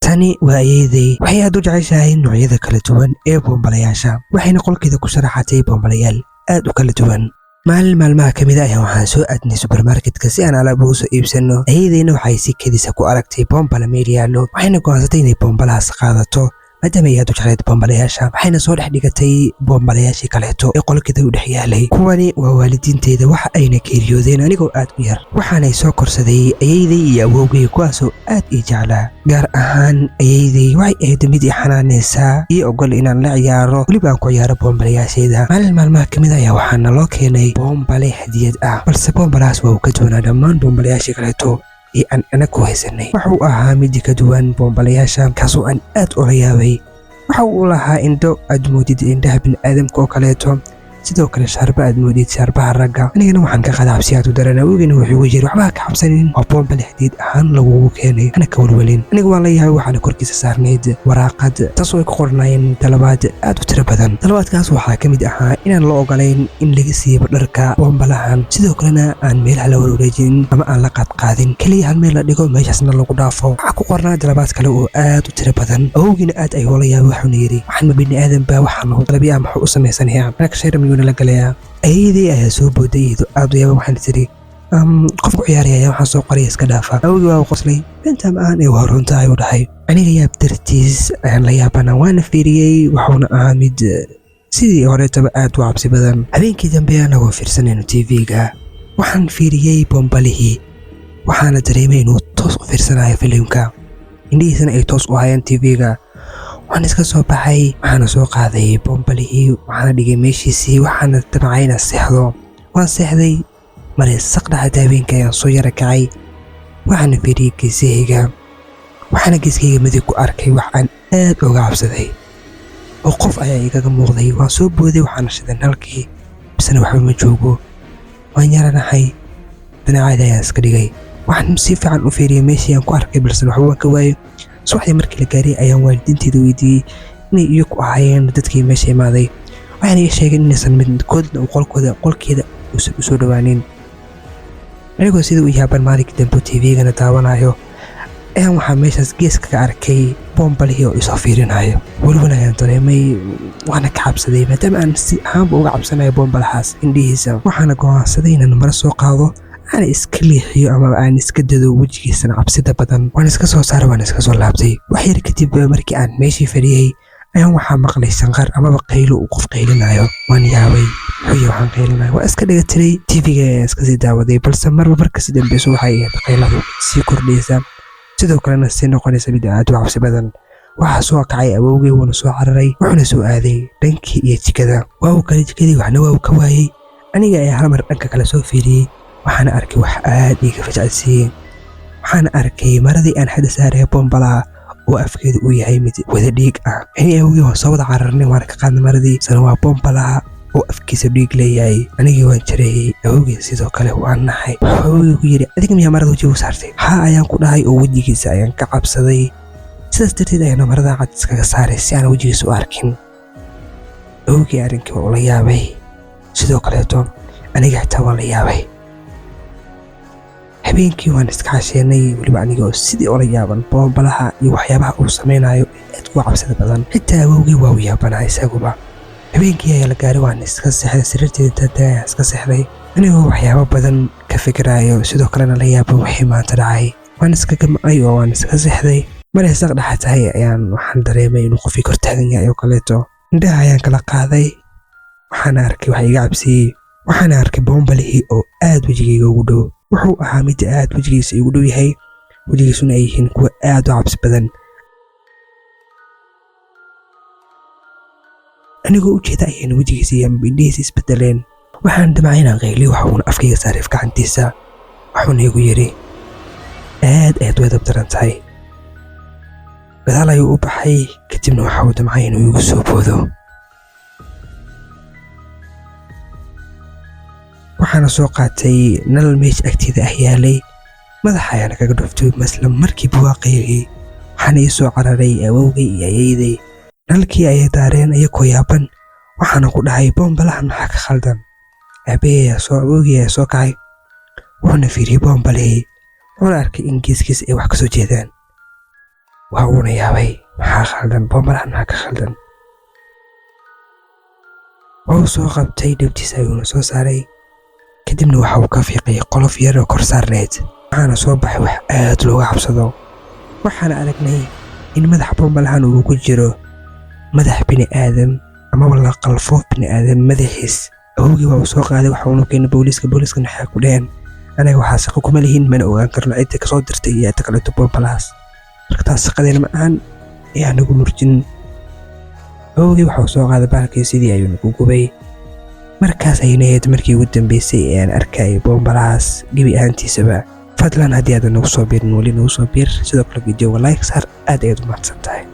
tani waa ayeeday waxay aad u jeceshahay noocyada kala duwan ee boonbalayaasha waxayna qolkeeda ku sharaxatay boonbalayaal aad u kala duwan maalin maalmaha ka mid ah waxaan soo aadnay supermarketka si aan alaab ugu soo iibsano ayeedayna waxay si kedisa ku aragtay boonbala meel yaallo waxayna go'aansatay inay boonbalahaas qaadato maadaama ay aad u jeclayd boonbalayaasha waxayna soo dhex dhigatay boonbalayaashii kaleeto ee qolkeeda u dhex yaalay kuwani waa waalidiinteeda waxa ayna geeriyoodeen anigoo aad u yar waxaanay soo korsaday ayeeday iyo awowgay kuwaasoo aad ii jeclaa gaar ahaan ayeeday waxay ahayd mid ii xanaanaysaa ii ogol inaan la ciyaaro weliba aan ku ciyaaro boonbalayaasheeda maalin maalmaha ka mid ayaa waxaana loo keenay boonbale hadiyad ah balse boonbalahaas waa uu ka duwanaa dhammaan boonbalayaashii kaleeto ee aan anagu haysanay waxa uu ahaa mid ka duwan boonbalayaasha kaasoo aan aad ula yaabay waxa uu lahaa indho aad moodid indhaha bini'aadamka oo kaleeto sidoo kale shaarba aad moodid shaarbaha ragga anigana waxaan ka qadaa cabsi aad u daran awgeena wuxuu ugu yiri waxba ka cabsanin waa boonbale hadiyad ahaan lagugu keenay ana ka walwalin aniga waa la yaabay waxaana korkiisa saarnayd waraaqad taasoo ay ku qornaayeen dalabaad aad u tiro badan dalabaadkaas waxaa ka mid ahaa inaan la ogolayn in laga siibo dharka boonbalahan sidoo kalena aan meelaha la wareejin ama aan la qaadqaadin kaliya hal meel la dhigo meeshaasna lagu dhaafo waxaa ku qornaa dalabaad kale oo aad u tiro badan awgeena aad ay ula yaabay waxuuna yiri waxaan ma bini'aadan baa waxaan dalabiya maxuu u samaysanayaa anaka shayram la galayaa ayeeday ayaa soo booday iyadoo aad u yaaba waxaan tiri qofku ciyaaraya waxaan soo qoraya iska dhaafa awgii waa qoslay inta ma aan waa runta ayuu dhahay aniga yaab dartiis ayaan la yaabana waana fiiriyey wuxuuna ahaa mid sidii horeetaba aad u cabsi badan habeenkii dambe anagoo fiirsanayno tv-ga waxaan fiiriyey boonbalihii waxaana dareemay inuu toos u fiirsanayo filimka indhihiisana ay toos u hayaan tv-ga waxaan iska soo baxay waxaana soo qaaday boonbalihii waxaana dhigay meeshiisii waxaana damcay inaan seexdo waan seexday maray saqdhaxada habeenka ayaan soo yara kacay waxaana fiiriyey geesahayga waxaana geeskayga midig ku arkay wax aan aad uga cabsaday oo qof ayaa igaga muuqday waan soo booday waxaana shidan halkii bisana waxba ma joogo waan yaranahay dhinacaada ayaan iska dhigay waxaan si fiican u fiiriyey meeshii aan ku arkay balse waxba waan ka waayey subaxdii markii la gaaray ayaan waalidiinteeda weydiiyey inay iyagu ahaayeen dadkii meesha imaaday waxaana ii sheegeen inaysan midkoodna qolkeeda uusan u soo dhowaanin anigoo sida u yaaban maalinkii dambe tv-gana daawanayo ayaan waxaa meeshaas geeska ka arkay boonbalihii oo isoo fiirinayo welibana ayaan dareemay waana ka cabsaday maadaama aan si ahaanba uga cabsanayo boonbalahaas indhihiisa waxaana go'aansaday inaan mara soo qaado aan iska leexiyo ama aan iska dado wejigiisana cabsida badan waan iska soo saaray waan iska soo laabtay wax yar kadib markii aan meeshii fadhiyey ayaan waxaa maqlay shanqar amaba qaylo uu qof qaylinayo waan yaabay hooyo waxaan qaylinayo waa iska dhiga tiray tv-ga ayaan iska sii daawaday balse marba markasi dambeyso waxay ahayd qayladu sii kordhaysa sidoo kalena sii noqonaysa mid aad u cabsi badan waxaa soo kacay awowgay wuuna soo cararay wuxuuna soo aaday dhankii iyo jikada waa uu kale jikadii waxna waa uu ka waayey aniga ayaa hal mar dhanka kale soo fiiriyey waxaana arkay wax aad iiga fajacsiiyey waxaana arkay maradii aan hadda saaraya boonbalaha oo afkeedu uu yahay mid wada dhiig ah ani awgii waan soo wada cararnay waana ka qaadnay maradii sana waa boonbalaha oo afkiisa dhiig leeyahay anigii waan jareeyey awgii sidoo kale waan naxay awgii ku yidhi adiga miyaa marada wejiga u saartay haa ayaan ku dhahay oo wejigiisa ayaan ka cabsaday sidaas darteed ayaana marada cad iskaga saaray si aan wejigiisa u arkin awgii arrinkii waa ula yaabay sidoo kaleeto aniga xitaa waan la yaabay habeenkii waan iska casheenay weliba anigoo sidii ula yaaban boonbalaha iyo waxyaabaha uu samaynayo aad uga cabsida badan xitaa awowgii waa u yaabanaha isaguba habeenkii ayaa la gaaray waan iska seexday sariirteeda taagtay ayaan iska seexday anigoo waxyaabo badan ka fikirayo sidoo kalena la yaaba wixii maanta dhacay waan iska gamcay oo waan iska seexday maray saq dhaxa tahay ayaan waxaan dareemay inuu qofkii kor taagan yahay oo kaleeto indhaha ayaan kala qaaday waxaana arkay wax iga cabsiyey waxaana arkay boonbalihii oo aad wejigayga ugu dhow wuxuu ahaa mid aad wejigiisa igu dhow yahay wejigiisuna ay yihiin kuwa aad u cabsi badan anigoo ujeeda ayayna wejigiisa iyo indhihiisa isbedeleen waxaan damcay inaan qayliyo waxuuna afkayga saaray gacantiisa waxuuna igu yidhi aad way dab daran tahay gadaal ayuu u baxay kadibna waxa uu damcay inuu igu soo boodo. waxaana soo qaatay nal meesha agteeda ah yaalay, madaxa ayaana kaga dhuftay isla markiiba waa qayliyey. waxaana ii soo cararay awowgay iyo ayeeyday. nalkii ayay daareen iyagoo yaaban, waxaana ku dhahay boombalahan maxaa ka khaldan. awowgii ayaa soo kacay, wuxuuna fiiriyey boombalihii, wuxuuna arkay in geeskiis ay wax ka soo jeedaan. waa uuna yaabay, maxaa khaldan, boombalahan maxaa ka khaldan. wuu soo qabtay dhibtiisa ayuuna soo saaray, kadibna waxa uu ka fiiqay qolof yar oo kor saarneed. waxaana soo baxay wax aad looga cabsado. waxaana aragnay in madaxa boombalahan uu ku jiro madax bini'aadam amaba la qalfoof bini'aadam madaxiis. awowgii waa uu soo qaaday, waxa uuna keenay booliiskana waxay ku dhaheen anaga waxaa shaqo kuma lihiin, mana ogaan karno cidda ka soo dirtay iyo cidda kaleeto boombalahaas, marka taas shaqadeena ma ahan ee anagu murjin. awowgii waxa uu soo qaaday bahalkii sidii ayuuna ku gubay. markaas ayayna ahayd markii ugu dambeysay ee aan arkayay boombalahaas gebi ahaantiisaba. fadlan haddii aadan nagu soo biirin weli nagu soo biir, sidoo kale videoga like saar, aad ayaad u mahadsan tahay.